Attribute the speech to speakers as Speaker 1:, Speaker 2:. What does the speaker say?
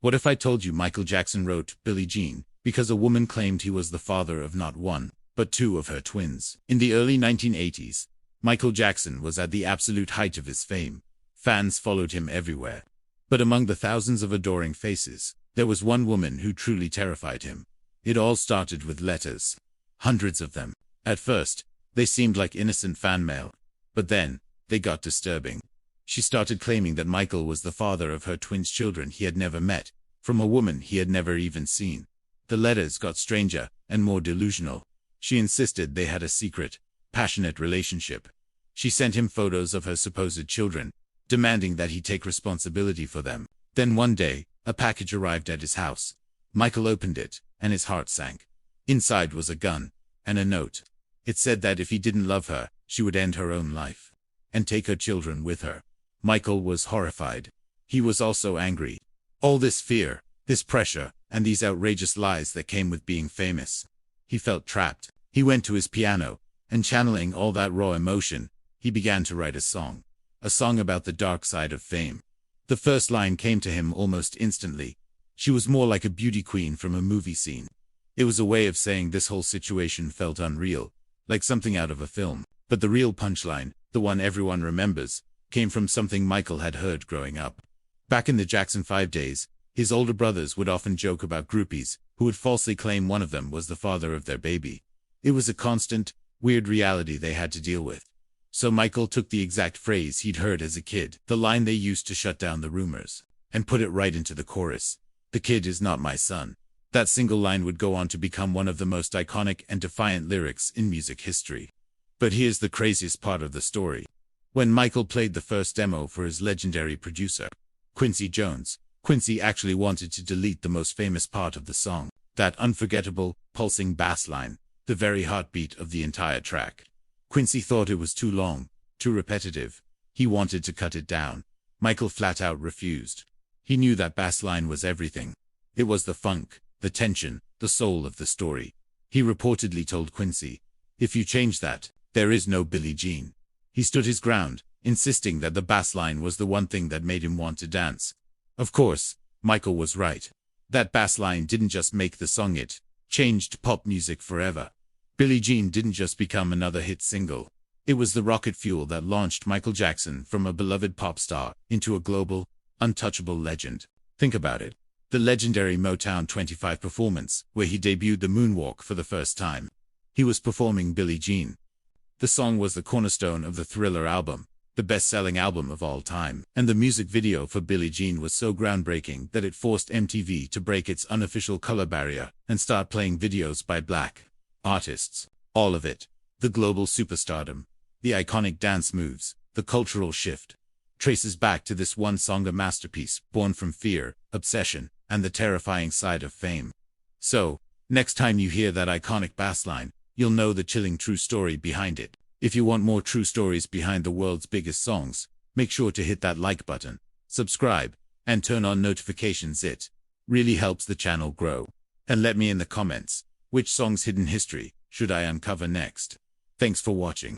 Speaker 1: What if I told you Michael Jackson wrote Billie Jean because a woman claimed he was the father of not one, but two of her twins? In the early 1980s, Michael Jackson was at the absolute height of his fame. Fans followed him everywhere. But among the thousands of adoring faces, there was one woman who truly terrified him. It all started with letters. Hundreds of them. At first, they seemed like innocent fan mail. But then, they got disturbing. She started claiming that Michael was the father of her twins' children he had never met, from a woman he had never even seen. The letters got stranger and more delusional. She insisted they had a secret, passionate relationship. She sent him photos of her supposed children, demanding that he take responsibility for them. Then one day, a package arrived at his house. Michael opened it, and his heart sank. Inside was a gun and a note. It said that if he didn't love her, she would end her own life and take her children with her. Michael was horrified. He was also angry. All this fear, this pressure, and these outrageous lies that came with being famous. He felt trapped. He went to his piano, and channeling all that raw emotion, he began to write a song about the dark side of fame. The first line came to him almost instantly. She was more like a beauty queen from a movie scene. It was a way of saying this whole situation felt unreal, like something out of a film. But the real punchline, the one everyone remembers, came from something Michael had heard growing up. Back in the Jackson 5 days, his older brothers would often joke about groupies who would falsely claim one of them was the father of their baby. It was a constant, weird reality they had to deal with. So Michael took the exact phrase he'd heard as a kid, the line they used to shut down the rumors, and put it right into the chorus. "The kid is not my son." That single line would go on to become one of the most iconic and defiant lyrics in music history. But here's the craziest part of the story. When Michael played the first demo for his legendary producer, Quincy Jones, Quincy actually wanted to delete the most famous part of the song, that unforgettable, pulsing bass line, the very heartbeat of the entire track. Quincy thought it was too long, too repetitive. He wanted to cut it down. Michael flat out refused. He knew that bass line was everything. It was the funk, the tension, the soul of the story. He reportedly told Quincy, "If you change that, there is no Billie Jean." He stood his ground, insisting that the bass line was the one thing that made him want to dance. Of course, Michael was right. That bass line didn't just make the song, it changed pop music forever. Billie Jean didn't just become another hit single. It was the rocket fuel that launched Michael Jackson from a beloved pop star into a global, untouchable legend. Think about it. The legendary Motown 25 performance, where he debuted the moonwalk for the first time. He was performing Billie Jean. The song was the cornerstone of the Thriller album, the best-selling album of all time. And the music video for Billie Jean was so groundbreaking that it forced MTV to break its unofficial color barrier and start playing videos by black artists. All of it. The global superstardom, the iconic dance moves, the cultural shift, traces back to this one song, a masterpiece born from fear, obsession, and the terrifying side of fame. So, next time you hear that iconic bass line, you'll know the chilling true story behind it. If you want more true stories behind the world's biggest songs, make sure to hit that like button, subscribe, and turn on notifications. It really helps the channel grow. And let me in the comments, which song's hidden history should I uncover next? Thanks for watching.